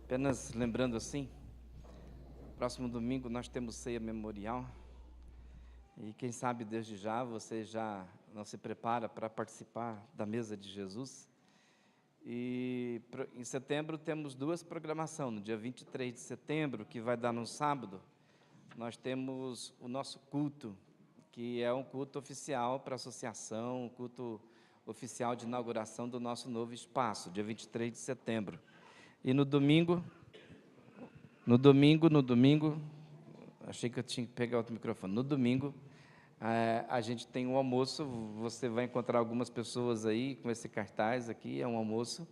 Apenas lembrando assim, próximo domingo nós temos ceia memorial, e quem sabe desde já você já não se prepara para participar da mesa de Jesus. E em setembro temos duas programações. No dia 23 de setembro, que vai dar no sábado, nós temos o nosso culto, que é um culto oficial para a associação, um culto oficial de inauguração do nosso novo espaço, dia 23 de setembro. E no domingo, achei que eu tinha que pegar outro microfone. No domingo, a gente tem um almoço, você vai encontrar algumas pessoas aí com esse cartaz aqui, é um almoço.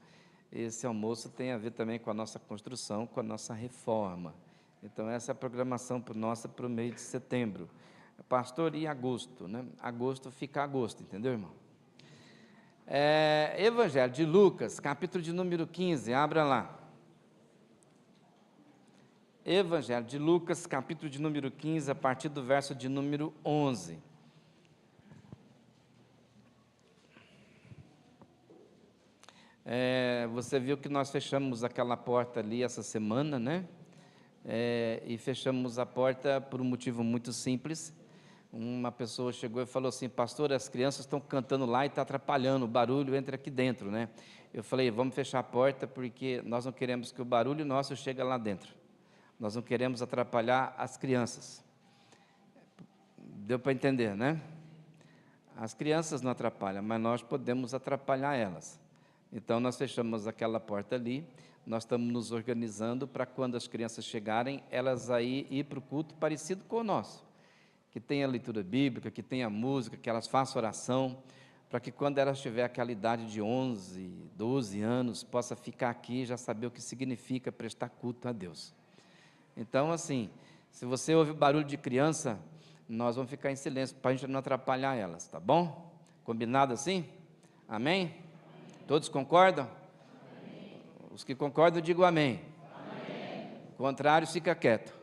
Esse almoço tem a ver também com a nossa construção, com a nossa reforma. Então, essa é a programação nossa para o mês de setembro. Pastor, e agosto, né? Agosto fica agosto, entendeu, irmão? Evangelho de Lucas, capítulo de número 15, abra lá. Evangelho de Lucas, capítulo de número 15, a partir do verso de número 11. Você viu que nós fechamos aquela porta ali essa semana, né? E fechamos a porta por um motivo muito simples. Uma pessoa chegou e falou assim: pastor, as crianças estão cantando lá e está atrapalhando, o barulho entra aqui dentro, né? Eu falei: vamos fechar a porta porque nós não queremos que o barulho nosso chegue lá dentro. Nós não queremos atrapalhar as crianças. Deu para entender, né? As crianças não atrapalham, mas nós podemos atrapalhar elas. Então, nós fechamos aquela porta ali, nós estamos nos organizando para quando as crianças chegarem, elas aí ir para o culto parecido com o nosso, que tenha leitura bíblica, que tenha música, que elas façam oração, para que quando elas tiverem aquela idade de 11, 12 anos, possa ficar aqui e já saber o que significa prestar culto a Deus. Então, assim, se você ouve barulho de criança, nós vamos ficar em silêncio para a gente não atrapalhar elas, tá bom? Combinado assim? Amém? Todos concordam? Amém. Os que concordam, digam amém. Amém. O contrário, fica quieto.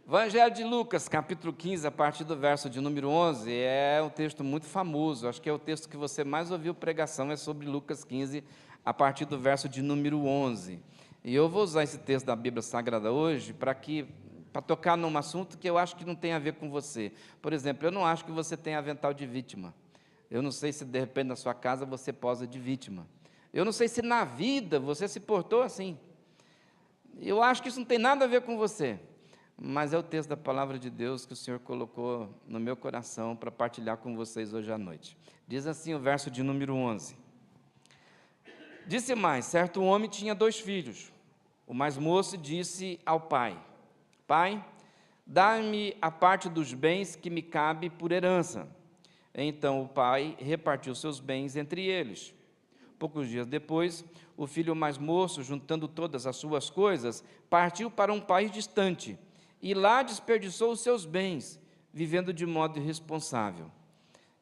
Evangelho de Lucas, capítulo 15, a partir do verso de número 11, é um texto muito famoso, acho que é o texto que você mais ouviu pregação, é sobre Lucas 15, a partir do verso de número 11. E eu vou usar esse texto da Bíblia Sagrada hoje para tocar num assunto que eu acho que não tem a ver com você. Por exemplo, eu não acho que você tem avental de vítima. Eu não sei se de repente na sua casa você posa de vítima. Eu não sei se na vida você se portou assim. Eu acho que isso não tem nada a ver com você. Mas é o texto da palavra de Deus que o Senhor colocou no meu coração para partilhar com vocês hoje à noite. Diz assim o verso de número 11. Disse mais: certo homem tinha 2 filhos. O mais moço disse ao pai: Pai, dá-me a parte dos bens que me cabe por herança. Então o pai repartiu seus bens entre eles. Poucos dias depois, o filho mais moço, juntando todas as suas coisas, partiu para um país distante e lá desperdiçou os seus bens, vivendo de modo irresponsável.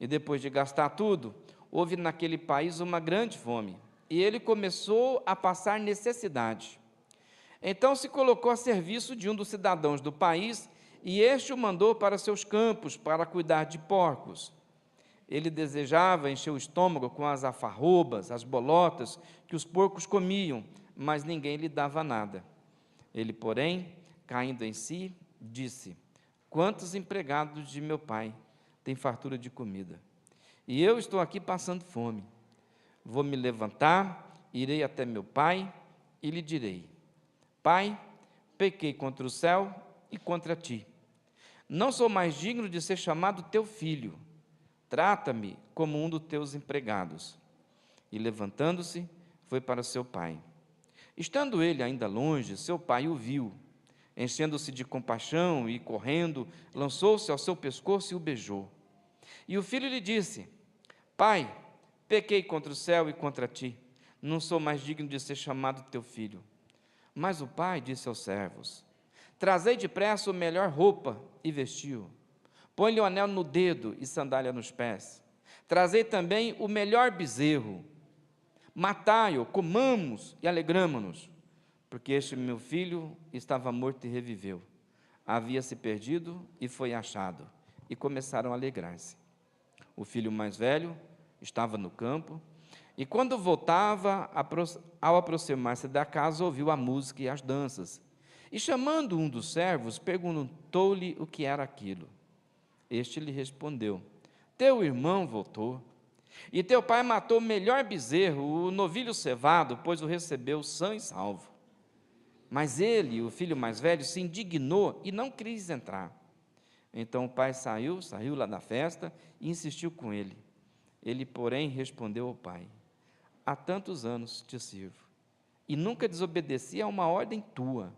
E depois de gastar tudo, houve naquele país uma grande fome, e ele começou a passar necessidade. Então se colocou a serviço de um dos cidadãos do país, e este o mandou para seus campos para cuidar de porcos. Ele desejava encher o estômago com as alfarrobas, as bolotas que os porcos comiam, mas ninguém lhe dava nada. Ele, porém, caindo em si, disse: quantos empregados de meu pai têm fartura de comida? E eu estou aqui passando fome. Vou me levantar, irei até meu pai e lhe direi: Pai, pequei contra o céu e contra ti. Não sou mais digno de ser chamado teu filho. Trata-me como um dos teus empregados. E levantando-se, foi para seu pai. Estando ele ainda longe, seu pai o viu. Enchendo-se de compaixão e correndo, lançou-se ao seu pescoço e o beijou. E o filho lhe disse: Pai, pequei contra o céu e contra ti. Não sou mais digno de ser chamado teu filho. Mas o pai disse aos servos: Trazei depressa a melhor roupa e vestiu. Põe-lhe o anel no dedo e sandália nos pés. Trazei também o melhor bezerro. Matai-o, comamos e alegramo-nos, porque este meu filho estava morto e reviveu. Havia se perdido e foi achado. E começaram a alegrar-se. O filho mais velho estava no campo, E quando voltava, ao aproximar-se da casa, ouviu a música e as danças. E chamando um dos servos, perguntou-lhe o que era aquilo. Este lhe respondeu: teu irmão voltou, e teu pai matou o melhor bezerro, o novilho cevado, pois o recebeu são e salvo. Mas ele, o filho mais velho, se indignou e não quis entrar. Então o pai saiu lá da festa e insistiu com ele. Ele, porém, respondeu ao pai: há tantos anos te sirvo, e nunca desobedeci a uma ordem tua.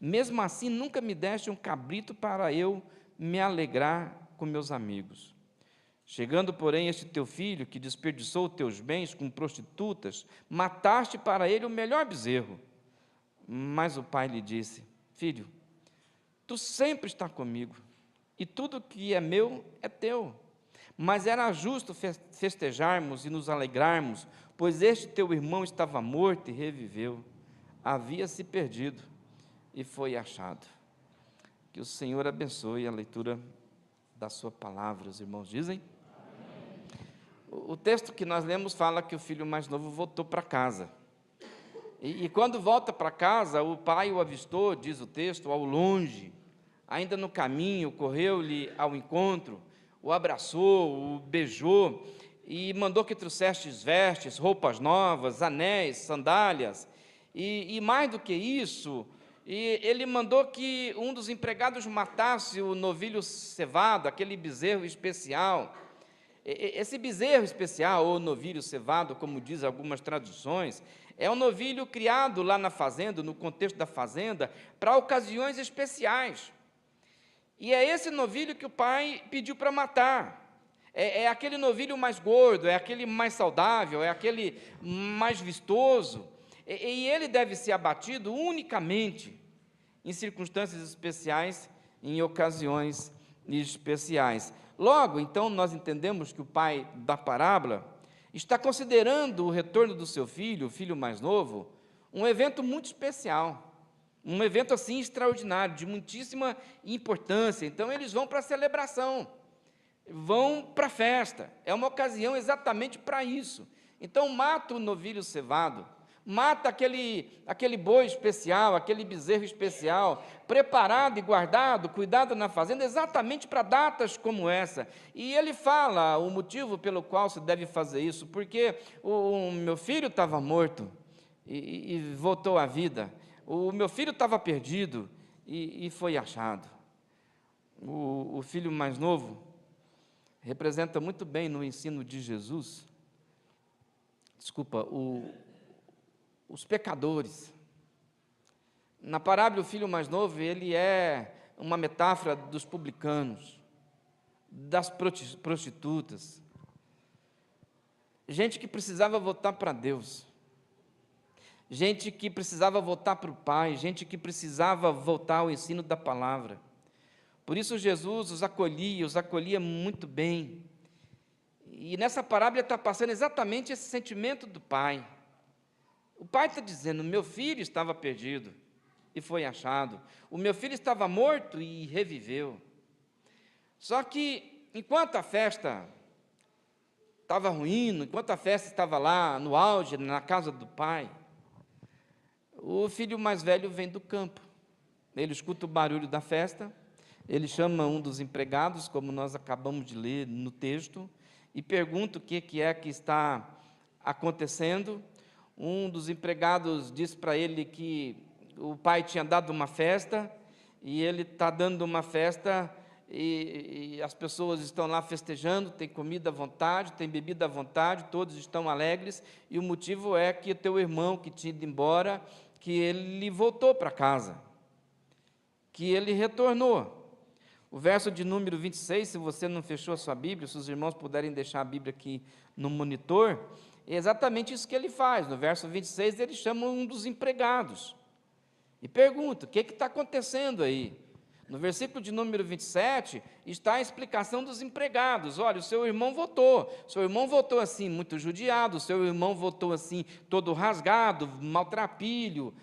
Mesmo assim, nunca me deste um cabrito para eu me alegrar com meus amigos. Chegando, porém, este teu filho, que desperdiçou teus bens com prostitutas, mataste para ele o melhor bezerro. Mas o pai lhe disse: filho, tu sempre estás comigo, e tudo que é meu é teu. Mas era justo festejarmos e nos alegrarmos, pois este teu irmão estava morto e reviveu, havia se perdido e foi achado. Que o Senhor abençoe a leitura da sua palavra. Os irmãos dizem? O texto que nós lemos fala que o filho mais novo voltou para casa. E quando volta para casa, o pai o avistou, diz o texto, ao longe, ainda no caminho, correu-lhe ao encontro, o abraçou, o beijou, e mandou que trouxesse vestes, roupas novas, anéis, sandálias, e mais do que isso, ele mandou que um dos empregados matasse o novilho cevado, aquele bezerro especial. Esse bezerro especial, ou novilho cevado, como diz algumas traduções, é um novilho criado lá na fazenda, no contexto da fazenda, para ocasiões especiais. E é esse novilho que o pai pediu para matar. É aquele novilho mais gordo, é aquele mais saudável, é aquele mais vistoso. E ele deve ser abatido unicamente em circunstâncias especiais, em ocasiões especiais. Logo, então, nós entendemos que o pai da parábola está considerando o retorno do seu filho, o filho mais novo, um evento muito especial. Um evento assim extraordinário, de muitíssima importância. Então eles vão para a celebração, vão para a festa, é uma ocasião exatamente para isso. Então mata o novilho cevado, mata aquele boi especial, aquele bezerro especial, preparado e guardado, cuidado na fazenda, exatamente para datas como essa. E ele fala o motivo pelo qual se deve fazer isso, porque o meu filho estava morto e voltou à vida. O meu filho estava perdido e foi achado. O filho mais novo representa muito bem no ensino de Jesus, os pecadores. Na parábola, o filho mais novo, ele é uma metáfora dos publicanos, das prostitutas, gente que precisava voltar para Deus, gente que precisava voltar para o Pai, gente que precisava voltar ao ensino da palavra. Por isso Jesus os acolhia muito bem. E nessa parábola está passando exatamente esse sentimento do Pai. O Pai está dizendo: meu filho estava perdido e foi achado. O meu filho estava morto e reviveu. Só que, enquanto a festa estava ruindo, enquanto a festa estava lá no auge, na casa do Pai, o filho mais velho vem do campo. Ele escuta o barulho da festa, ele chama um dos empregados, como nós acabamos de ler no texto, e pergunta o que é que está acontecendo. Um dos empregados diz para ele que o pai tinha dado uma festa, e ele está dando uma festa, e as pessoas estão lá festejando, tem comida à vontade, tem bebida à vontade, todos estão alegres, e o motivo é que o teu irmão que tinha ido embora, que ele voltou para casa, que ele retornou. O verso de número 26, se você não fechou a sua Bíblia, se os irmãos puderem deixar a Bíblia aqui no monitor, é exatamente isso que ele faz. No verso 26, ele chama um dos empregados e pergunta: o que está acontecendo aí? No versículo de número 27, está a explicação dos empregados. Olha, o seu irmão voltou assim, muito judiado, o seu irmão voltou assim, todo rasgado, maltrapilho,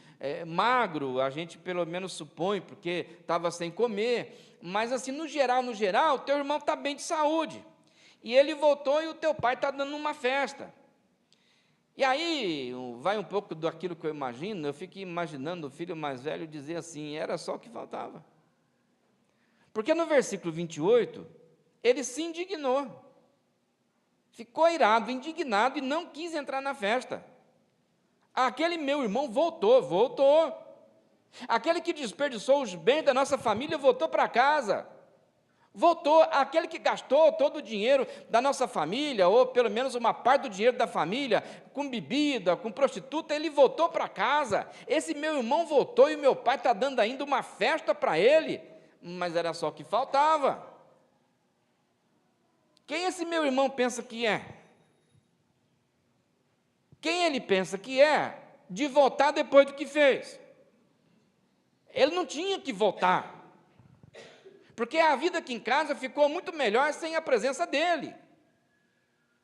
magro, a gente pelo menos supõe, porque estava sem comer, mas assim, no geral, o teu irmão está bem de saúde, e ele voltou e o teu pai está dando uma festa. E aí, vai um pouco daquilo que eu imagino, eu fico imaginando o filho mais velho dizer assim, era só o que faltava. Porque no versículo 28, ele se indignou. Ficou irado, indignado e não quis entrar na festa. Aquele meu irmão voltou. Aquele que desperdiçou os bens da nossa família voltou para casa. Voltou, aquele que gastou todo o dinheiro da nossa família, ou pelo menos uma parte do dinheiro da família, com bebida, com prostituta, ele voltou para casa. Esse meu irmão voltou e o meu pai está dando ainda uma festa para ele, mas era só o que faltava. Quem esse meu irmão pensa que é? Quem ele pensa que é de voltar depois do que fez? Ele não tinha que voltar. Porque a vida aqui em casa ficou muito melhor sem a presença dele.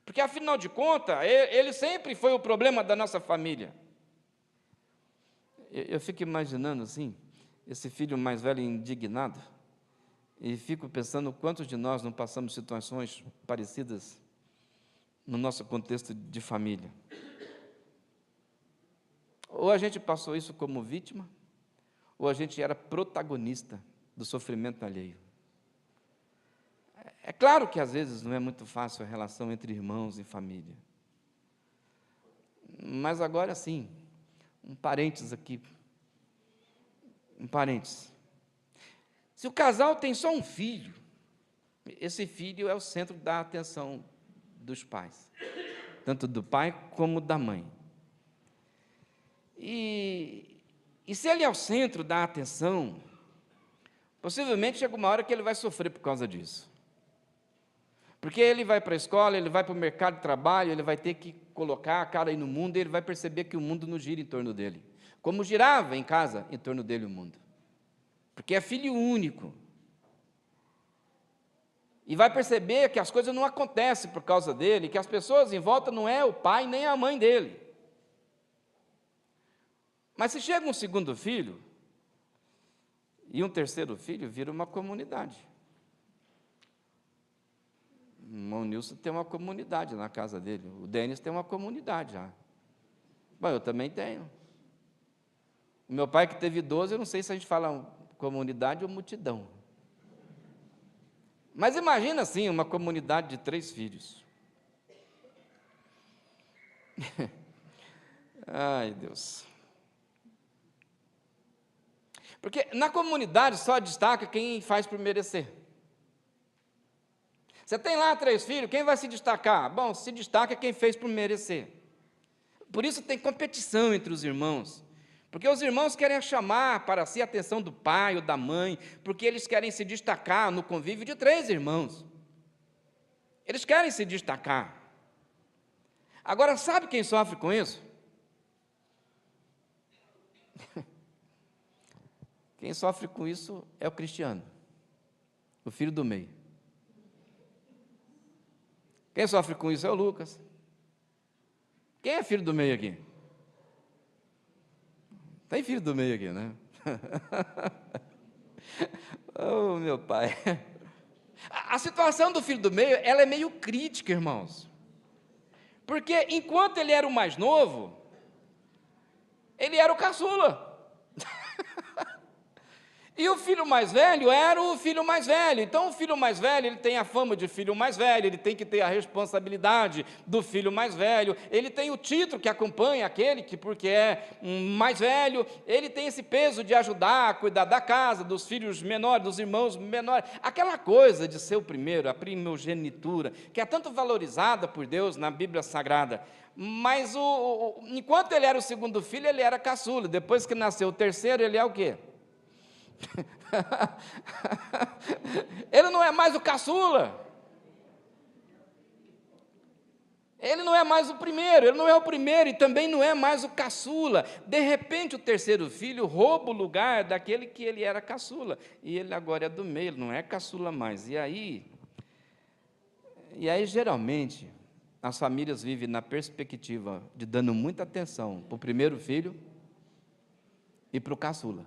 Porque, afinal de contas, ele sempre foi o problema da nossa família. Eu fico imaginando, assim, esse filho mais velho indignado, e fico pensando quantos de nós não passamos situações parecidas no nosso contexto de família. Ou a gente passou isso como vítima, ou a gente era protagonista do sofrimento alheio. É claro que às vezes não é muito fácil a relação entre irmãos e família. Mas agora sim, um parênteses aqui. Um parênteses. Se o casal tem só um filho, esse filho é o centro da atenção dos pais, tanto do pai como da mãe. E se ele é o centro da atenção, possivelmente chega uma hora que ele vai sofrer por causa disso. Porque ele vai para a escola, ele vai para o mercado de trabalho, ele vai ter que colocar a cara aí no mundo, e ele vai perceber que o mundo não gira em torno dele, como girava em casa em torno dele o mundo. Porque é filho único. E vai perceber que as coisas não acontecem por causa dele, que as pessoas em volta não é o pai nem a mãe dele. Mas se chega um segundo filho, e um terceiro filho, vira uma comunidade. O irmão Nilson tem uma comunidade na casa dele, o Denis tem uma comunidade já. Bom, eu também tenho. O meu pai, que teve 12, eu não sei se a gente fala comunidade ou multidão. Mas imagina assim, uma comunidade de 3 filhos. Ai, Deus. Porque na comunidade só destaca quem faz por merecer. Você tem lá 3 filhos, quem vai se destacar? Bom, se destaca quem fez por merecer. Por isso tem competição entre os irmãos. Porque os irmãos querem chamar para si a atenção do pai ou da mãe, porque eles querem se destacar no convívio de 3 irmãos. Eles querem se destacar. Agora, sabe quem sofre com isso? Quem sofre com isso é o Cristiano, o filho do meio. Quem sofre com isso é o Lucas. Quem é filho do meio aqui? Tem filho do meio aqui, né? Oh, meu pai. A situação do filho do meio, ela é meio crítica, irmãos. Porque enquanto ele era o mais novo, ele era o caçula. E o filho mais velho era o filho mais velho. Então, o filho mais velho, ele tem a fama de filho mais velho, ele tem que ter a responsabilidade do filho mais velho, ele tem o título que acompanha aquele que, porque é mais velho, ele tem esse peso de ajudar a cuidar da casa, dos filhos menores, dos irmãos menores. Aquela coisa de ser o primeiro, a primogenitura, que é tanto valorizada por Deus na Bíblia Sagrada. Mas, enquanto ele era o segundo filho, ele era caçula. Depois que nasceu o terceiro, ele é o quê? Ele não é mais o caçula. Ele não é mais o primeiro, ele não é o primeiro e também não é mais o caçula. De repente, o terceiro filho rouba o lugar daquele que ele era caçula. E ele agora é do meio, ele não é caçula mais. E aí, geralmente, as famílias vivem na perspectiva de dando muita atenção para o primeiro filho e para o caçula.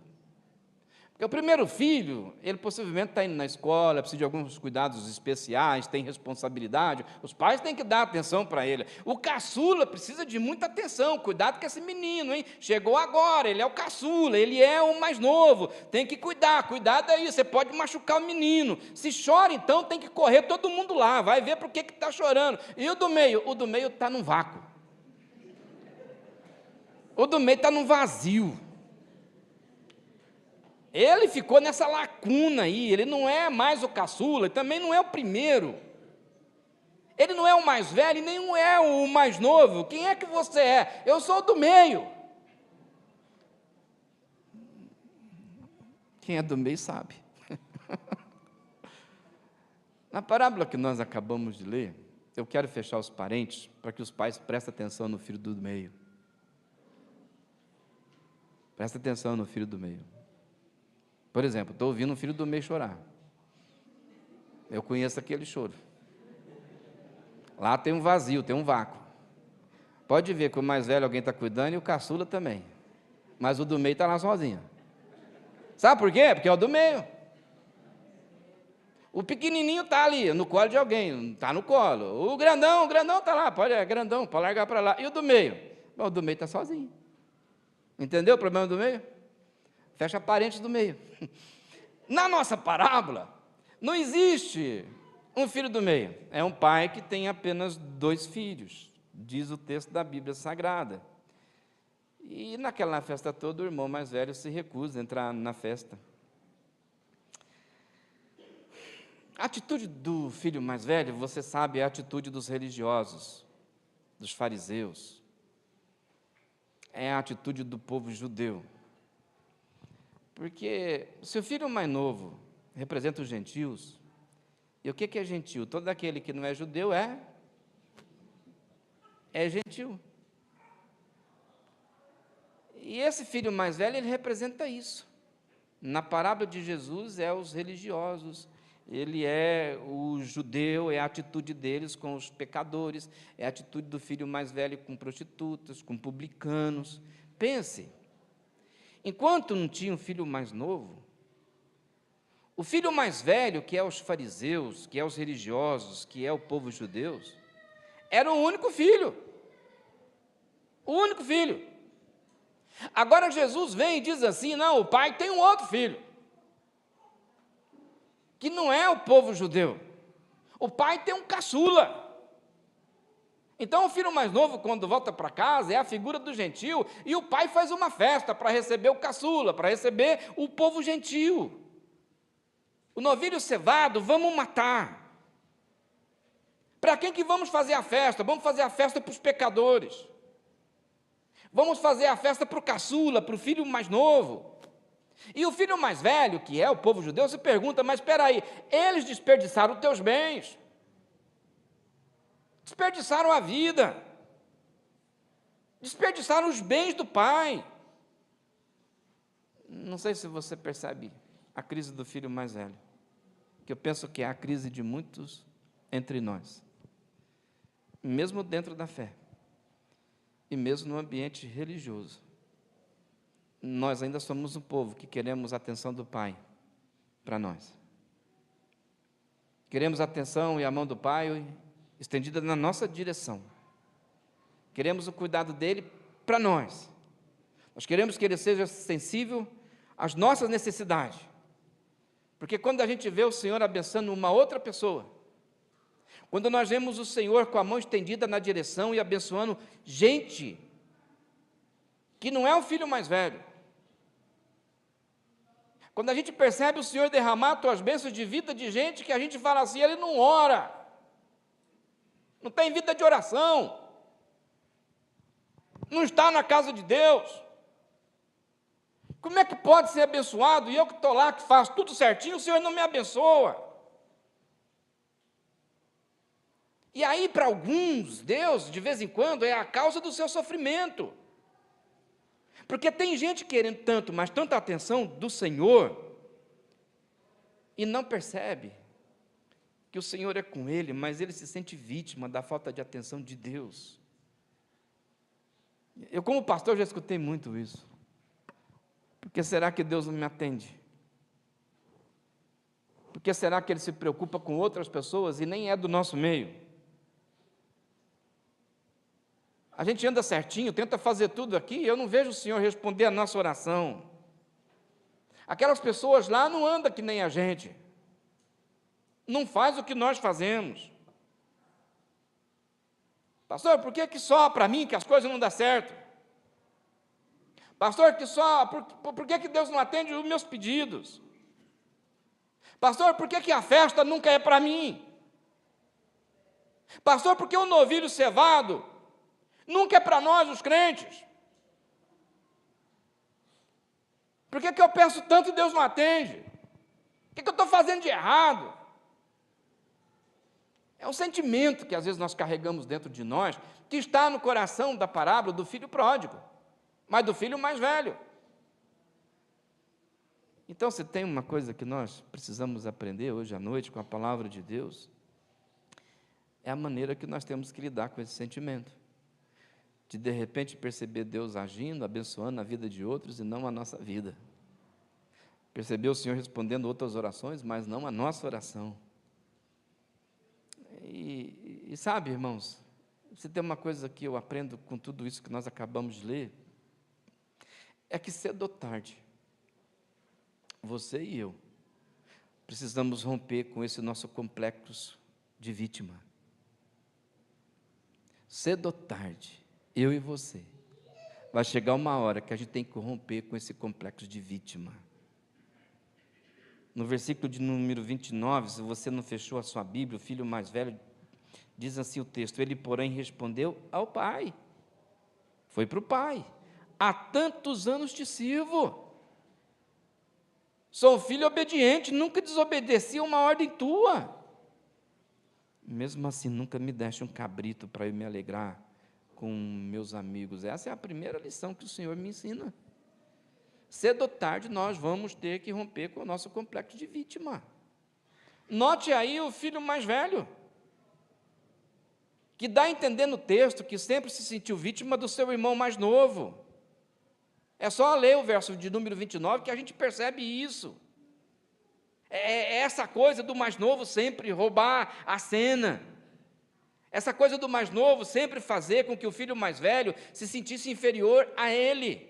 Porque o primeiro filho, ele possivelmente está indo na escola, precisa de alguns cuidados especiais, tem responsabilidade, os pais têm que dar atenção para ele. O caçula precisa de muita atenção, cuidado com esse menino, hein? Chegou agora, ele é o caçula, ele é o mais novo, tem que cuidar, cuidado aí, você pode machucar o menino. Se chora, então tem que correr todo mundo lá, vai ver por que está chorando. E o do meio? O do meio está num vácuo. O do meio está num vazio. Ele ficou nessa lacuna aí, ele não é mais o caçula, ele também não é o primeiro. Ele não é o mais velho e nem é o mais novo. Quem é que você é? Eu sou o do meio. Quem é do meio sabe. Na parábola que nós acabamos de ler, eu quero fechar os parentes para que os pais prestem atenção no filho do meio. Presta atenção no filho do meio. Por exemplo, estou ouvindo um filho do meio chorar. Eu conheço aquele choro. Lá tem um vazio, tem um vácuo. Pode ver que o mais velho alguém está cuidando e o caçula também. Mas o do meio está lá sozinho. Sabe por quê? Porque é o do meio. O pequenininho está ali, no colo de alguém, está no colo. O grandão está lá, grandão, pode largar para lá. E o do meio? Bom, o do meio está sozinho. Entendeu o problema do meio? Fecha parentes do meio. Na nossa parábola, não existe um filho do meio. É um pai que tem apenas 2 filhos, diz o texto da Bíblia Sagrada. E naquela festa toda, o irmão mais velho se recusa a entrar na festa. A atitude do filho mais velho, você sabe, é a atitude dos religiosos, dos fariseus. É a atitude do povo judeu. Porque se o filho mais novo representa os gentios, e o que é gentil? Todo aquele que não é judeu é gentil. E esse filho mais velho, ele representa isso. Na parábola de Jesus, é os religiosos, ele é o judeu, é a atitude deles com os pecadores, é a atitude do filho mais velho com prostitutas, com publicanos. Pense, enquanto não tinha um filho mais novo, o filho mais velho, que é os fariseus, que é os religiosos, que é o povo judeu, era o único filho. O único filho. Agora Jesus vem e diz assim, não, o pai tem um outro filho, que não é o povo judeu. O pai tem um caçula. Então o filho mais novo, quando volta para casa, é a figura do gentil, e o pai faz uma festa para receber o caçula, para receber o povo gentil. O novilho cevado, vamos matar. Para quem que vamos fazer a festa? Vamos fazer a festa para os pecadores. Vamos fazer a festa para o caçula, para o filho mais novo. E o filho mais velho, que é o povo judeu, se pergunta, mas espera aí, eles desperdiçaram os teus bens. Desperdiçaram a vida. Desperdiçaram os bens do pai. Não sei se você percebe a crise do filho mais velho, que eu penso que é a crise de muitos entre nós, mesmo dentro da fé, e mesmo no ambiente religioso. Nós ainda somos um povo que queremos a atenção do Pai para nós. Queremos a atenção e a mão do Pai estendida na nossa direção. Queremos o cuidado dEle para nós. Nós queremos que Ele seja sensível às nossas necessidades. Porque quando a gente vê o Senhor abençoando uma outra pessoa, quando nós vemos o Senhor com a mão estendida na direção e abençoando gente que não é o filho mais velho, quando a gente percebe o Senhor derramar as tuas bênçãos de vida de gente que a gente fala assim, ele não ora, não tem vida de oração, não está na casa de Deus, como é que pode ser abençoado e eu que estou lá, que faço tudo certinho, o Senhor não me abençoa? E aí, para alguns, Deus, de vez em quando, é a causa do seu sofrimento. Porque tem gente querendo tanto, mas tanta atenção do Senhor, e não percebe que o Senhor é com ele, mas ele se sente vítima da falta de atenção de Deus. Eu, como pastor, já escutei muito isso. Porque será que Deus não me atende? Por que será que ele se preocupa com outras pessoas e nem é do nosso meio? A gente anda certinho, tenta fazer tudo aqui, e eu não vejo o Senhor responder a nossa oração. Aquelas pessoas lá não andam que nem a gente, não faz o que nós fazemos. Pastor, por que só para mim que as coisas não dão certo? Pastor, por que Deus não atende os meus pedidos? Pastor, por que a festa nunca é para mim? Pastor, por que o novilho cevado nunca é para nós, os crentes? Por que eu peço tanto e Deus não atende? O que eu estou fazendo de errado? É um sentimento que às vezes nós carregamos dentro de nós, que está no coração da parábola do filho pródigo, mas do filho mais velho. Então, se tem uma coisa que nós precisamos aprender hoje à noite com a palavra de Deus, é a maneira que nós temos que lidar com esse sentimento, de repente perceber Deus agindo, abençoando a vida de outros e não a nossa vida. Perceber o Senhor respondendo outras orações, mas não a nossa oração. E sabe, irmãos, se tem uma coisa que eu aprendo com tudo isso que nós acabamos de ler, é que cedo ou tarde, você e eu precisamos romper com esse nosso complexo de vítima. Cedo ou tarde, eu e você, vai chegar uma hora que a gente tem que romper com esse complexo de vítima. No versículo de número 29, se você não fechou a sua Bíblia, o filho mais velho, diz assim o texto: ele, porém, respondeu ao pai. Foi para o pai: há tantos anos te sirvo. Sou filho obediente, nunca desobedeci a uma ordem tua. Mesmo assim, nunca me deste um cabrito para eu me alegrar com meus amigos. Essa é a primeira lição que o Senhor me ensina. Cedo ou tarde, nós vamos ter que romper com o nosso complexo de vítima. Note aí o filho mais velho, que dá a entender no texto que sempre se sentiu vítima do seu irmão mais novo. É só ler o verso de número 29 que a gente percebe isso. É essa coisa do mais novo sempre roubar a cena. Essa coisa do mais novo sempre fazer com que o filho mais velho se sentisse inferior a ele.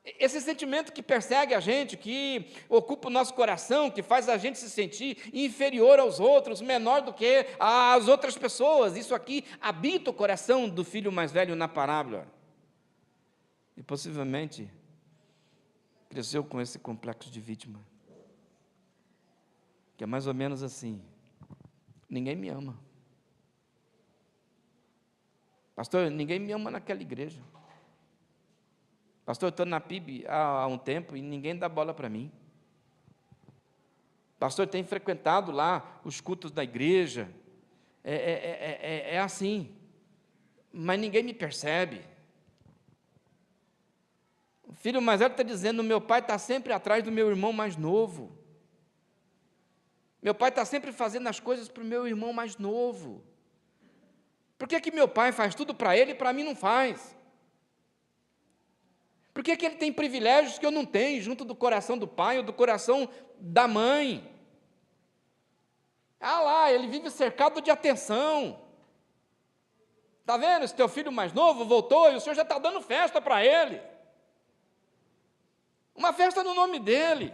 Esse sentimento que persegue a gente, que ocupa o nosso coração, que faz a gente se sentir inferior aos outros, menor do que as outras pessoas. Isso aqui habita o coração do filho mais velho na parábola. E possivelmente cresceu com esse complexo de vítima, que é mais ou menos assim: ninguém me ama. Pastor, ninguém me ama naquela igreja. Pastor, eu estou na PIB há um tempo e ninguém dá bola para mim. Pastor, tem frequentado lá os cultos da igreja. É assim, mas ninguém me percebe. O filho mais velho está dizendo: meu pai está sempre atrás do meu irmão mais novo. Meu pai está sempre fazendo as coisas para o meu irmão mais novo. Por que meu pai faz tudo para ele e para mim não faz? Por que ele tem privilégios que eu não tenho, junto do coração do pai ou do coração da mãe? Ah lá, ele vive cercado de atenção. Está vendo? Esse teu filho mais novo voltou e o senhor já está dando festa para ele. Uma festa no nome dele.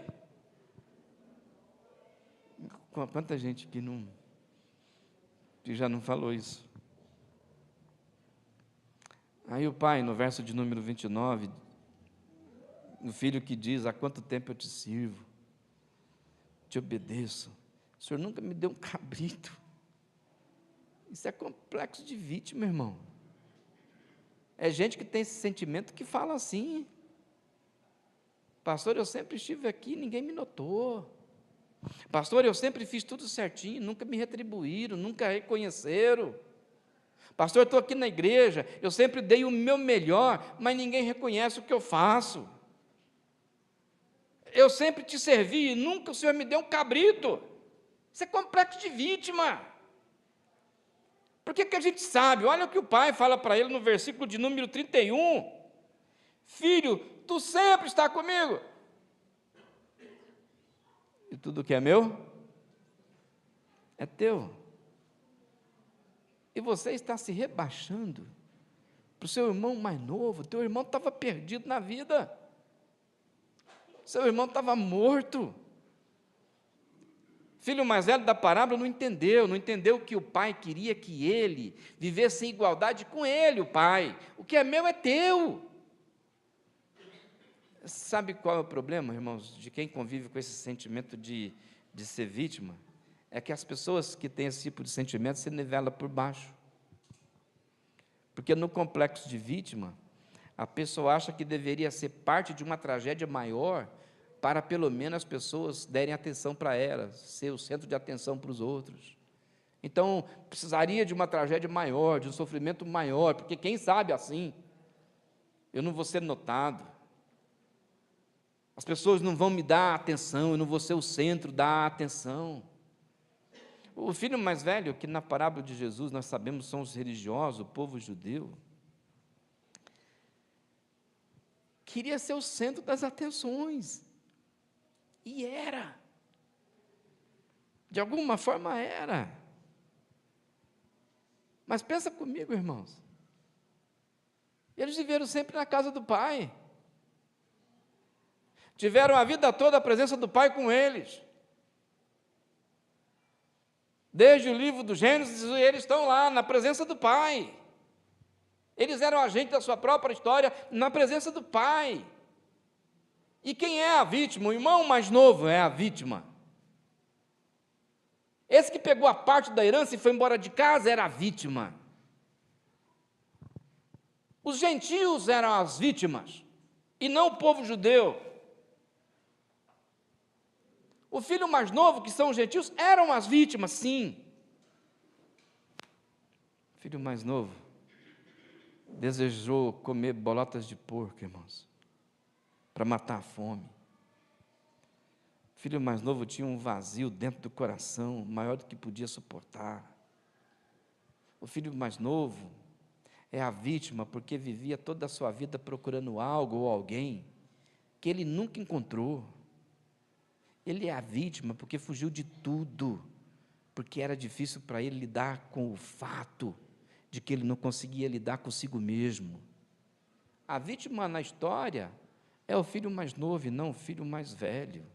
Quanta gente que já não falou isso. Aí o pai, no verso de número 29, o filho que diz: há quanto tempo eu te sirvo, te obedeço, o senhor nunca me deu um cabrito. Isso é complexo de vítima, irmão. É gente que tem esse sentimento que fala assim: pastor, eu sempre estive aqui, ninguém me notou. Pastor, eu sempre fiz tudo certinho, nunca me retribuíram, nunca reconheceram. Pastor, eu estou aqui na igreja, eu sempre dei o meu melhor, mas ninguém reconhece o que eu faço. Eu sempre te servi e nunca o Senhor me deu um cabrito. Isso é complexo de vítima. Por que a gente sabe? Olha o que o pai fala para ele no versículo de número 31. Filho, tu sempre está comigo. E tudo que é meu é teu. E você está se rebaixando para o seu irmão mais novo. Teu irmão estava perdido na vida. Seu irmão estava morto. Filho mais velho da parábola não entendeu que o pai queria que ele vivesse em igualdade com ele, o pai. O que é meu é teu. Sabe qual é o problema, irmãos, de quem convive com esse sentimento de ser vítima? É que as pessoas que têm esse tipo de sentimento se nivelam por baixo. Porque no complexo de vítima, a pessoa acha que deveria ser parte de uma tragédia maior para pelo menos as pessoas derem atenção para ela, ser o centro de atenção para os outros. Então, precisaria de uma tragédia maior, de um sofrimento maior, porque quem sabe assim, eu não vou ser notado. As pessoas não vão me dar atenção, eu não vou ser o centro da atenção. O filho mais velho, que na parábola de Jesus nós sabemos são os religiosos, o povo judeu, queria ser o centro das atenções. E era. De alguma forma era. Mas pensa comigo, irmãos. Eles viveram sempre na casa do Pai. Tiveram a vida toda a presença do Pai com eles. Desde o livro do Gênesis, eles estão lá, na presença do Pai. Eles eram agentes da sua própria história, na presença do Pai. E quem é a vítima? O irmão mais novo é a vítima. Esse que pegou a parte da herança e foi embora de casa era a vítima. Os gentios eram as vítimas, e não o povo judeu. O filho mais novo, que são os gentios, eram as vítimas, sim. O filho mais novo desejou comer bolotas de porco, irmãos, para matar a fome. O filho mais novo tinha um vazio dentro do coração, maior do que podia suportar. O filho mais novo é a vítima porque vivia toda a sua vida procurando algo ou alguém que ele nunca encontrou. Ele é a vítima porque fugiu de tudo, porque era difícil para ele lidar com o fato de que ele não conseguia lidar consigo mesmo. A vítima na história é o filho mais novo e não o filho mais velho.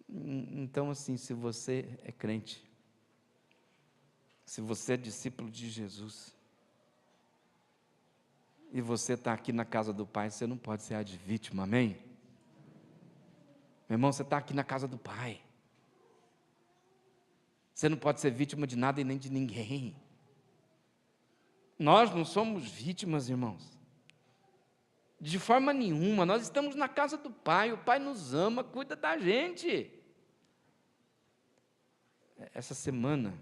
Então, assim, se você é crente, se você é discípulo de Jesus, e você está aqui na casa do Pai, você não pode ser a de vítima, amém? Meu irmão, você está aqui na casa do Pai. Você não pode ser vítima de nada e nem de ninguém. Nós não somos vítimas, irmãos. De forma nenhuma, nós estamos na casa do Pai, o Pai nos ama, cuida da gente. Essa semana,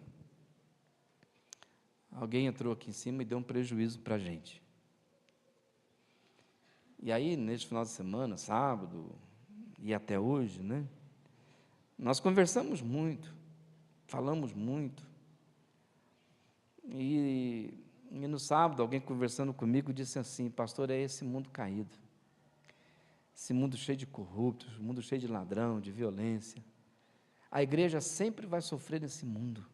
alguém entrou aqui em cima e deu um prejuízo para a gente. E aí, neste final de semana, sábado, e até hoje, né? Nós conversamos muito, falamos muito. E no sábado, alguém conversando comigo disse assim: pastor, é esse mundo caído. Esse mundo cheio de corruptos, mundo cheio de ladrão, de violência. A igreja sempre vai sofrer nesse mundo.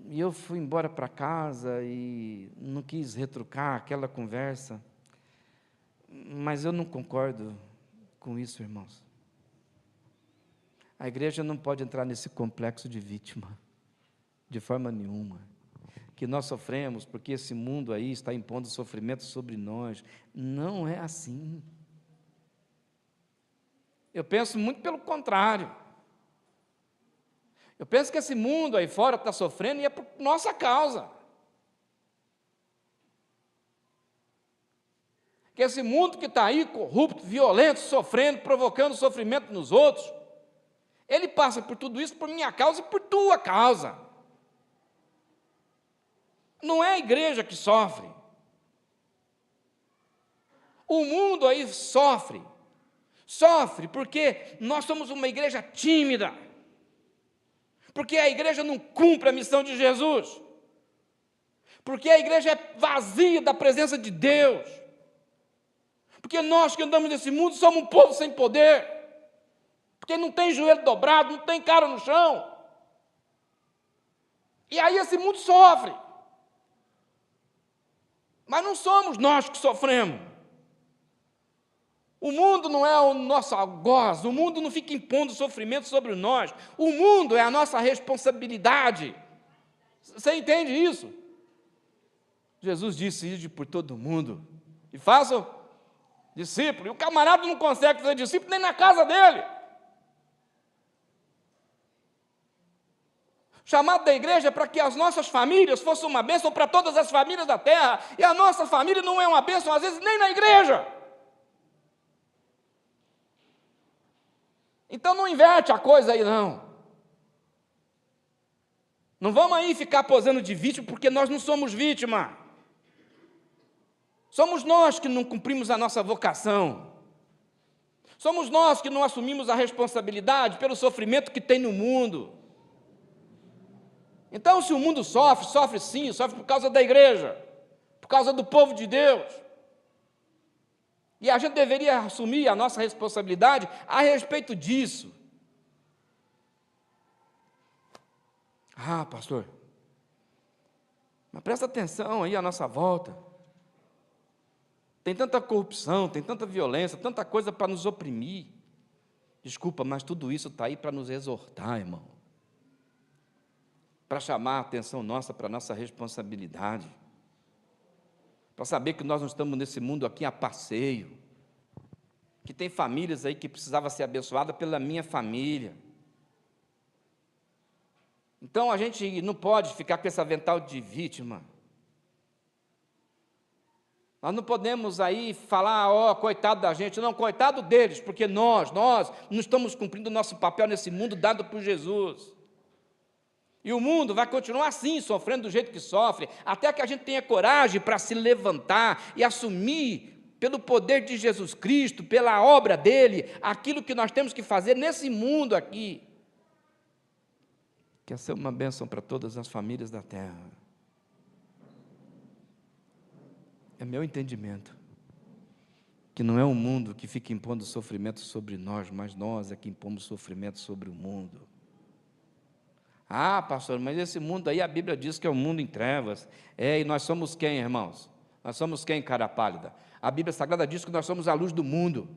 E eu fui embora para casa e não quis retrucar aquela conversa, mas eu não concordo com isso, irmãos. A igreja não pode entrar nesse complexo de vítima, de forma nenhuma. Que nós sofremos porque esse mundo aí está impondo sofrimento sobre nós. Não é assim. Eu penso muito pelo contrário. Eu penso que esse mundo aí fora está sofrendo e é por nossa causa. Que esse mundo que está aí, corrupto, violento, sofrendo, provocando sofrimento nos outros, ele passa por tudo isso por minha causa e por tua causa. Não é a igreja que sofre. O mundo aí sofre porque nós somos uma igreja tímida, porque a igreja não cumpre a missão de Jesus, porque a igreja é vazia da presença de Deus, porque nós que andamos nesse mundo somos um povo sem poder. Porque não tem joelho dobrado, não tem cara no chão. E aí esse mundo sofre. Mas não somos nós que sofremos. O mundo não é o nosso algoz, o mundo não fica impondo sofrimento sobre nós. O mundo é a nossa responsabilidade. Você entende isso? Jesus disse: ide por todo mundo e façam discípulo. E o camarada não consegue fazer discípulo nem na casa dele. O chamado da igreja é para que as nossas famílias fossem uma bênção para todas as famílias da terra. E a nossa família não é uma bênção, às vezes, nem na igreja. Então não inverte a coisa aí, não. Não vamos aí ficar posando de vítima, porque nós não somos vítima. Somos nós que não cumprimos a nossa vocação. Somos nós que não assumimos a responsabilidade pelo sofrimento que tem no mundo. Então, se o mundo sofre, sofre sim, sofre por causa da igreja, por causa do povo de Deus. E a gente deveria assumir a nossa responsabilidade a respeito disso. Ah, pastor, mas presta atenção aí à nossa volta. Tem tanta corrupção, tem tanta violência, tanta coisa para nos oprimir. Desculpa, mas tudo isso está aí para nos exortar, irmão. Para chamar a atenção nossa para a nossa responsabilidade. Para saber que nós não estamos nesse mundo aqui a passeio. Que tem famílias aí que precisavam ser abençoadas pela minha família. Então a gente não pode ficar com esse avental de vítima. Nós não podemos aí falar, ó, coitado da gente. Não, coitado deles, porque nós não estamos cumprindo o nosso papel nesse mundo dado por Jesus. E o mundo vai continuar assim, sofrendo do jeito que sofre, até que a gente tenha coragem para se levantar e assumir, pelo poder de Jesus Cristo, pela obra dele, aquilo que nós temos que fazer nesse mundo aqui. Quer ser uma bênção para todas as famílias da terra. É meu entendimento que não é o mundo que fica impondo sofrimento sobre nós, mas nós é que impomos sofrimento sobre o mundo. Ah, pastor, mas esse mundo aí, a Bíblia diz que é um mundo em trevas. E nós somos quem, irmãos? Nós somos quem, cara pálida? A Bíblia Sagrada diz que nós somos a luz do mundo.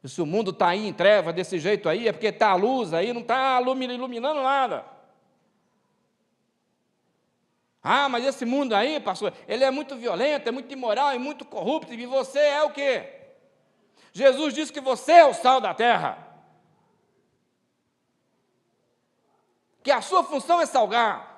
E se o mundo está aí em trevas, desse jeito aí, é porque está a luz aí, não está iluminando nada. Ah, mas esse mundo aí, pastor, ele é muito violento, é muito imoral, é muito corrupto, e você é o quê? Jesus disse que você é o sal da terra. Que a sua função é salgar.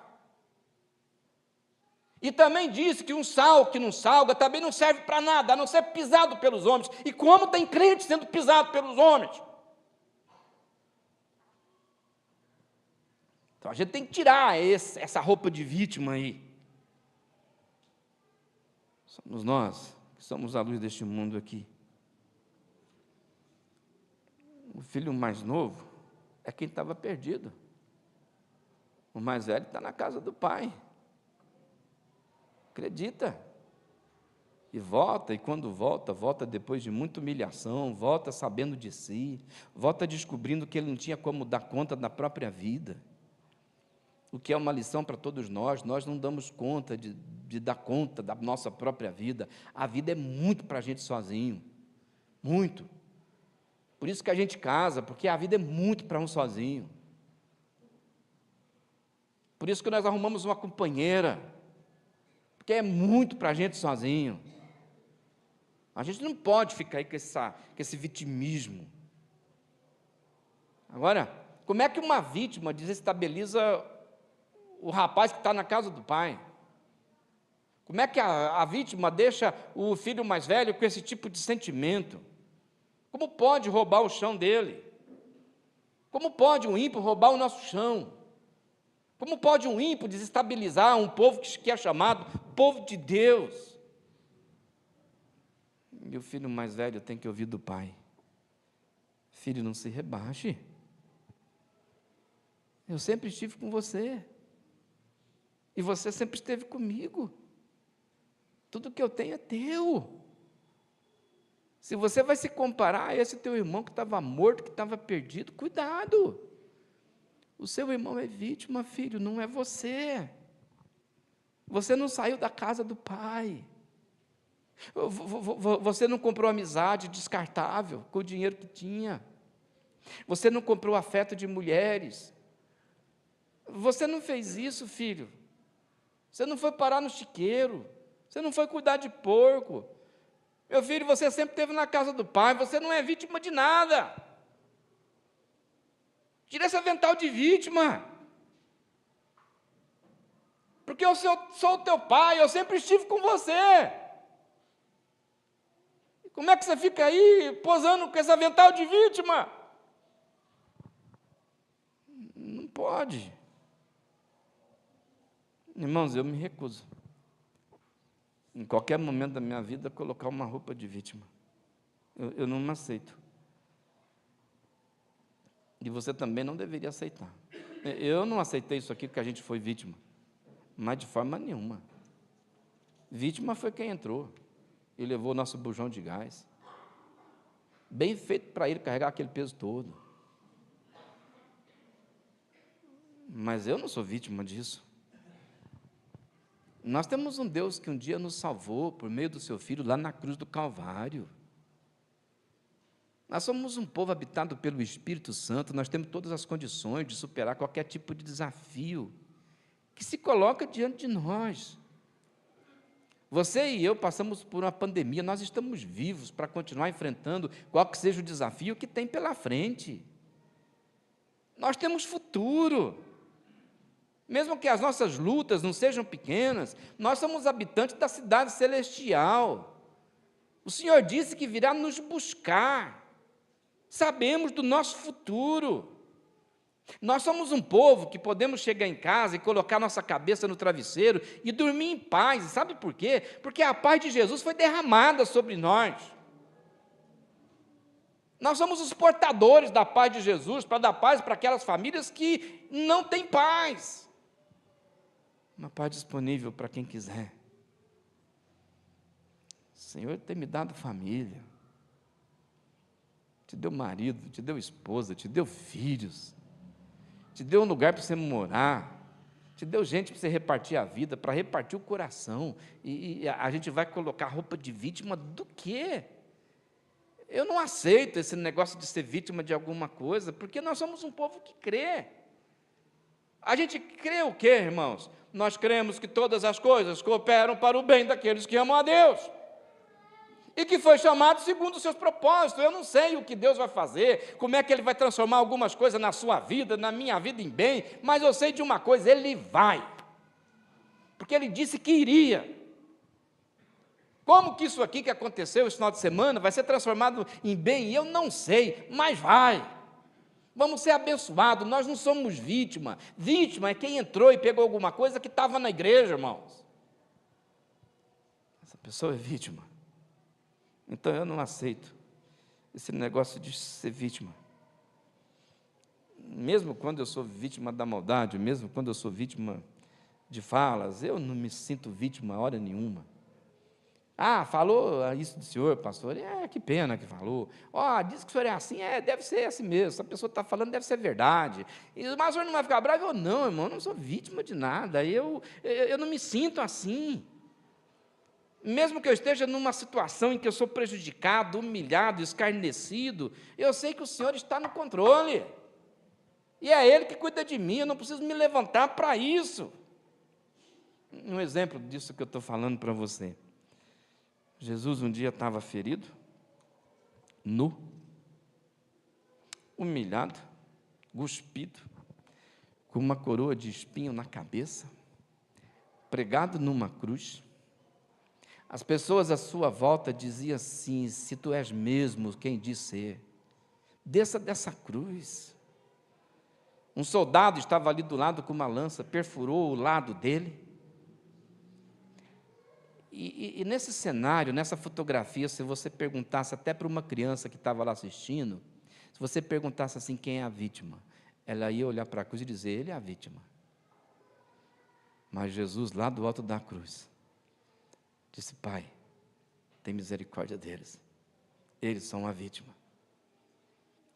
E também disse que um sal que não salga também não serve para nada, a não ser pisado pelos homens. E como tem crente sendo pisado pelos homens? Então a gente tem que tirar essa roupa de vítima aí. Somos nós que somos a luz deste mundo aqui. O filho mais novo é quem estava perdido. O mais velho está na casa do pai. Acredita. E volta, e quando volta, volta depois de muita humilhação, volta sabendo de si, volta descobrindo que ele não tinha como dar conta da própria vida. O que é uma lição para todos nós não damos conta de dar conta da nossa própria vida. A vida é muito para a gente sozinho, muito. Por isso que a gente casa, porque a vida é muito para um sozinho. Por isso que nós arrumamos uma companheira, porque é muito para a gente sozinho. A gente não pode ficar aí com esse vitimismo. Agora, como é que uma vítima desestabiliza o rapaz que está na casa do pai? Como é que a vítima deixa o filho mais velho com esse tipo de sentimento? Como pode roubar o chão dele? Como pode um ímpio roubar o nosso chão? Como pode um ímpio desestabilizar um povo que é chamado povo de Deus? E o filho mais velho tem que ouvir do pai: filho, não se rebaixe. Eu sempre estive com você. E você sempre esteve comigo. Tudo que eu tenho é teu. Se você vai se comparar a esse teu irmão que estava morto, que estava perdido, cuidado. O seu irmão é vítima, filho, não é você. Você não saiu da casa do pai. Você não comprou amizade descartável com o dinheiro que tinha. Você não comprou afeto de mulheres. Você não fez isso, filho. Você não foi parar no chiqueiro. Você não foi cuidar de porco. Meu filho, você sempre esteve na casa do pai. Você não é vítima de nada. Tira esse avental de vítima. Porque eu sou o teu pai, eu sempre estive com você. Como é que você fica aí posando com esse avental de vítima? Não pode. Irmãos, eu me recuso, em qualquer momento da minha vida, colocar uma roupa de vítima. Eu não me aceito. E você também não deveria aceitar. Eu não aceitei isso aqui porque a gente foi vítima, mas de forma nenhuma. Vítima foi quem entrou e levou o nosso bujão de gás. Bem feito para ele carregar aquele peso todo. Mas eu não sou vítima disso. Nós temos um Deus que um dia nos salvou por meio do seu Filho lá na cruz do Calvário. Nós somos um povo habitado pelo Espírito Santo, nós temos todas as condições de superar qualquer tipo de desafio que se coloca diante de nós. Você e eu passamos por uma pandemia, nós estamos vivos para continuar enfrentando qual que seja o desafio que tem pela frente. Nós temos futuro. Mesmo que as nossas lutas não sejam pequenas, nós somos habitantes da cidade celestial. O Senhor disse que virá nos buscar. Sabemos do nosso futuro. Nós somos um povo que podemos chegar em casa e colocar nossa cabeça no travesseiro e dormir em paz. E sabe por quê? Porque a paz de Jesus foi derramada sobre nós. Nós somos os portadores da paz de Jesus, para dar paz para aquelas famílias que não têm paz. Uma paz disponível para quem quiser. O Senhor tem me dado família, te deu marido, te deu esposa, te deu filhos, te deu um lugar para você morar, te deu gente para você repartir a vida, para repartir o coração, e a gente vai colocar roupa de vítima do quê? Eu não aceito esse negócio de ser vítima de alguma coisa, porque nós somos um povo que crê. A gente crê o quê, irmãos? Nós cremos que todas as coisas cooperam para o bem daqueles que amam a Deus. E que foi chamado segundo os seus propósitos. Eu não sei o que Deus vai fazer, como é que Ele vai transformar algumas coisas na sua vida, na minha vida em bem, mas eu sei de uma coisa, Ele vai. Porque Ele disse que iria. Como que isso aqui que aconteceu esse final de semana vai ser transformado em bem? Eu não sei, mas vai. Vamos ser abençoados, nós não somos vítima. Vítima é quem entrou e pegou alguma coisa que estava na igreja, irmãos. Essa pessoa é vítima. Então eu não aceito esse negócio de ser vítima. Mesmo quando eu sou vítima da maldade, mesmo quando eu sou vítima de falas, eu não me sinto vítima a hora nenhuma. Ah, falou isso do senhor, pastor? Que pena que falou. Diz que o senhor é assim, deve ser assim mesmo. Se a pessoa está falando, deve ser verdade. Mas o senhor não vai ficar bravo? Eu não, irmão, eu não sou vítima de nada. Eu não me sinto assim. Mesmo que eu esteja numa situação em que eu sou prejudicado, humilhado, escarnecido, eu sei que o Senhor está no controle. E é Ele que cuida de mim, eu não preciso me levantar para isso. Um exemplo disso que eu estou falando para você. Jesus um dia estava ferido, nu, humilhado, cuspido, com uma coroa de espinho na cabeça, pregado numa cruz. As pessoas à sua volta diziam assim: se tu és mesmo quem diz ser, desça dessa cruz. Um soldado estava ali do lado com uma lança, perfurou o lado dele. E nesse cenário, nessa fotografia, se você perguntasse até para uma criança que estava lá assistindo, se você perguntasse assim, quem é a vítima? Ela ia olhar para a cruz e dizer, ele é a vítima. Mas Jesus, lá do alto da cruz, disse, Pai, tem misericórdia deles. Eles são uma vítima.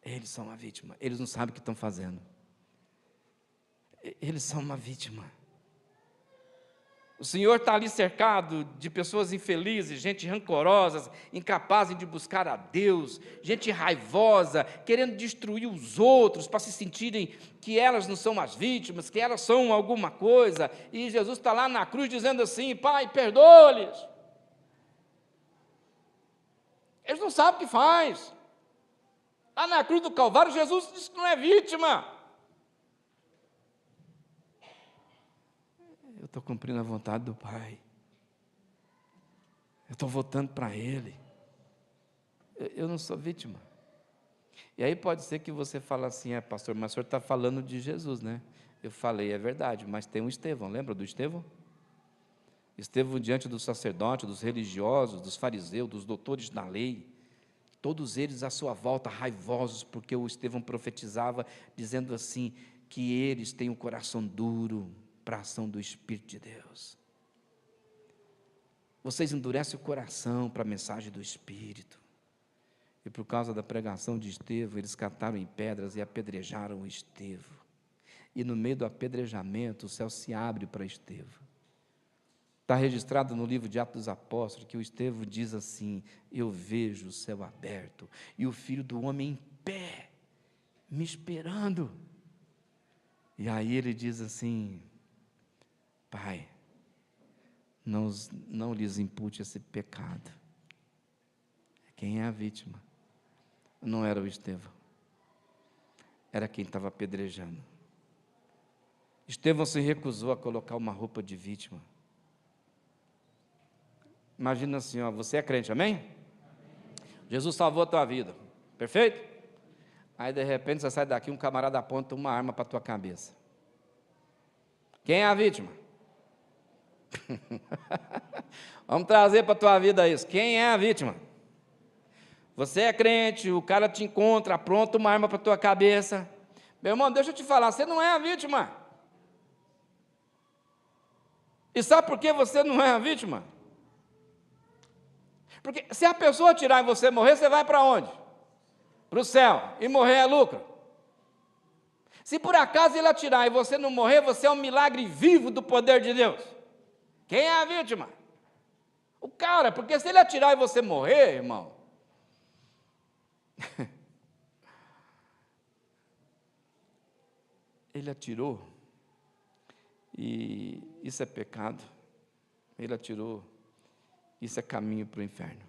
Eles são uma vítima. Eles não sabem o que estão fazendo. Eles são uma vítima. O Senhor está ali cercado de pessoas infelizes, gente rancorosa, incapazes de buscar a Deus, gente raivosa, querendo destruir os outros para se sentirem que elas não são as vítimas, que elas são alguma coisa. E Jesus está lá na cruz dizendo assim: Pai, perdoa-lhes. Eles não sabem o que faz. Lá na cruz do Calvário, Jesus disse que não é vítima. Eu estou cumprindo a vontade do Pai. Eu estou voltando para Ele. Eu não sou vítima. E aí pode ser que você fale assim: pastor, mas o senhor está falando de Jesus, né? Eu falei, é verdade, mas tem um Estevão, lembra do Estevão? Estevão diante do sacerdote, dos religiosos, dos fariseus, dos doutores da lei, todos eles à sua volta raivosos, porque o Estevão profetizava, dizendo assim, que eles têm um coração duro para a ação do Espírito de Deus. Vocês endurecem o coração para a mensagem do Espírito. E por causa da pregação de Estevão, eles cataram em pedras e apedrejaram o Estevão. E no meio do apedrejamento, o céu se abre para Estevão. Está registrado no livro de Atos dos Apóstolos que o Estevão diz assim: eu vejo o céu aberto e o Filho do Homem em pé, me esperando. E aí ele diz assim: Pai, não lhes impute esse pecado. Quem é a vítima? Não era o Estevão, era quem estava apedrejando. Estevão se recusou a colocar uma roupa de vítima. Imagina assim, você é crente, amém? Jesus salvou a tua vida, perfeito? Aí de repente você sai daqui, um camarada aponta uma arma para a tua cabeça. Quem é a vítima? Vamos trazer para a tua vida isso. Quem é a vítima? Você é crente, o cara te encontra, apronta uma arma para a tua cabeça. Meu irmão, deixa eu te falar, você não é a vítima. E sabe por que você não é a vítima? Porque se a pessoa atirar em você e morrer, você vai para onde? Para o céu. E morrer é lucro. Se por acaso ele atirar e você não morrer, você é um milagre vivo do poder de Deus. Quem é a vítima? O cara, porque se ele atirar e você morrer, irmão, ele atirou, e isso é pecado. Ele atirou, isso é caminho para o inferno,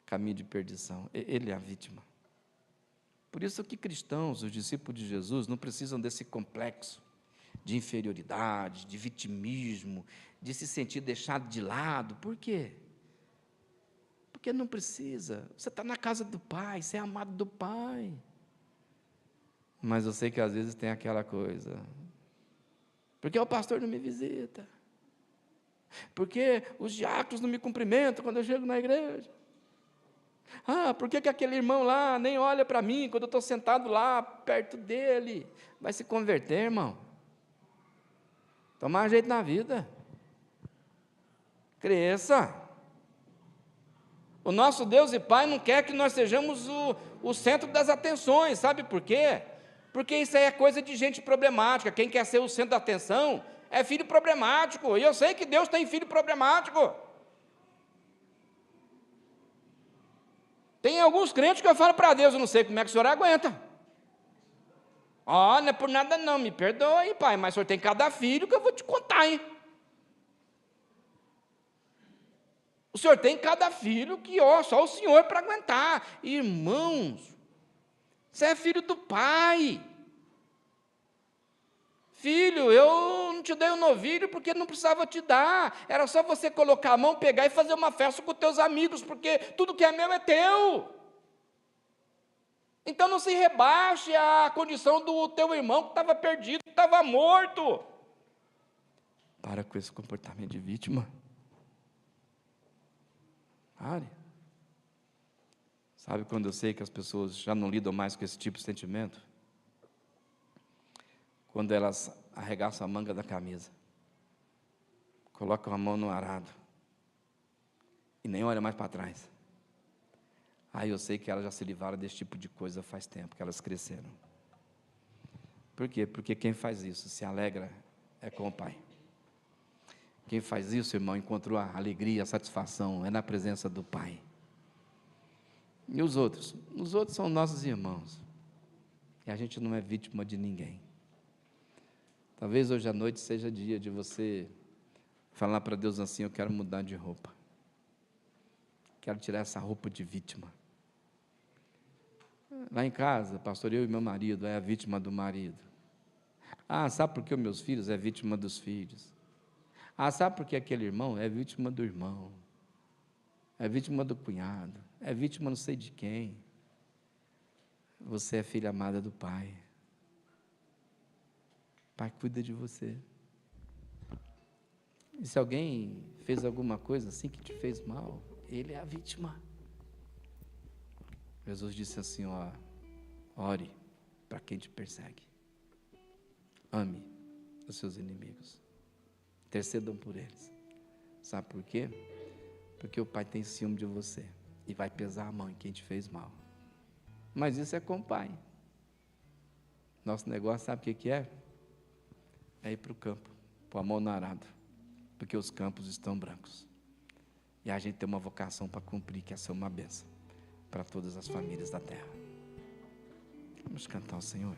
caminho de perdição. Ele é a vítima. Por isso que cristãos, os discípulos de Jesus, não precisam desse complexo de inferioridade, de vitimismo, de se sentir deixado de lado. Por quê? Porque não precisa. Você está na casa do Pai, você é amado do Pai. Mas eu sei que às vezes tem aquela coisa: porque o pastor não me visita? Porque os diáconos não me cumprimentam quando eu chego na igreja? Por que aquele irmão lá nem olha para mim quando eu estou sentado lá perto dele? Vai se converter, irmão. Tomar jeito na vida. Cresça. O nosso Deus e Pai não quer que nós sejamos o centro das atenções. Sabe por quê? Porque isso aí é coisa de gente problemática. Quem quer ser o centro da atenção é filho problemático. E eu sei que Deus tem filho problemático. Tem alguns crentes que eu falo para Deus: eu não sei como é que o senhor aguenta. Não é por nada não, me perdoe, pai, mas o senhor tem cada filho que eu vou te contar, hein? O senhor tem cada filho que, só o senhor para aguentar. Irmãos, você é filho do Pai. Filho, eu não te dei um novilho porque não precisava te dar. Era só você colocar a mão, pegar e fazer uma festa com os teus amigos, porque tudo que é meu é teu. Então não se rebaixe à condição do teu irmão que estava perdido, que estava morto. Para com esse comportamento de vítima. Pare. Sabe quando eu sei que as pessoas já não lidam mais com esse tipo de sentimento? Quando elas arregaçam a manga da camisa, colocam a mão no arado e nem olham mais para trás. Eu sei que elas já se livraram desse tipo de coisa faz tempo, que elas cresceram. Por quê? Porque quem faz isso se alegra é com o Pai. Quem faz isso, irmão, encontrou a alegria, a satisfação, é na presença do Pai. E os outros? Os outros são nossos irmãos. E a gente não é vítima de ninguém. Talvez hoje à noite seja dia de você falar para Deus assim: eu quero mudar de roupa. Quero tirar essa roupa de vítima. Lá em casa, pastor, eu e meu marido é a vítima do marido. Sabe por que os meus filhos é vítima dos filhos? Sabe por que aquele irmão é vítima do irmão? É vítima do cunhado, é vítima não sei de quem. Você é filha amada do Pai. O Pai cuida de você. E se alguém fez alguma coisa assim que te fez mal, ele é a vítima. Jesus disse assim, ore para quem te persegue. Ame os seus inimigos. Intercedam por eles. Sabe por quê? Porque o Pai tem ciúme de você e vai pesar a mão em quem te fez mal. Mas isso é com o Pai. Nosso negócio, sabe o que é? É ir para o campo, pôr a mão no arado, porque os campos estão brancos. E a gente tem uma vocação para cumprir, que é ser uma bênção para todas as famílias da terra. Vamos cantar ao Senhor.